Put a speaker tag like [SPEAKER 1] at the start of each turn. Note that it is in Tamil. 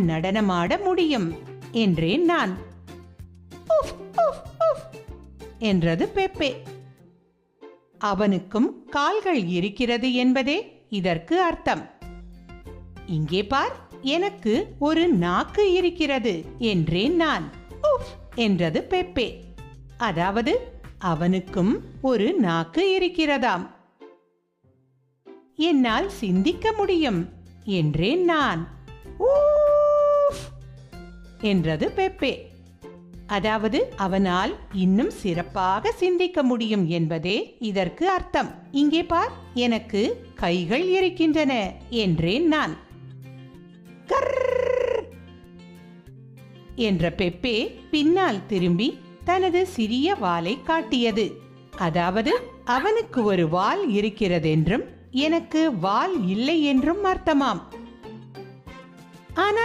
[SPEAKER 1] நடனமாட முடியும் என்றேன் நான். உஃப், உஃப், உஃப் என்றது பெப்பே. அவனுக்கும் கால்கள் இருக்கிறது என்பதே இதற்கு அர்த்தம். இங்கே பார், எனக்கு ஒரு நாக்கு இருக்கிறது என்றேன் நான். உஃப் என்றது பெப்பே. அதாவது அவனுக்கும் ஒரு நாக்கு இருக்கிறதாம். என்னால் சிந்திக்க முடியும் என்றேன் நான். ஊஃப் என்றது பெப்பே. அதாவது அவனால் இன்னும் சிறப்பாக சிந்திக்க முடியும் என்பதே இதற்கு அர்த்தம். இங்கே பார், எனக்கு கைகள் இருக்கின்றன என்றேன் நான். கர்ர் என்ற பெப்பே பின்னால் திரும்பி தனது சிறிய வாலை காட்டியது. அதாவது அவனுக்கு ஒரு வால் இருக்கிறதென்றும் எனக்கு வால் இல்லை என்றும் அர்த்தமாம். ஆனால்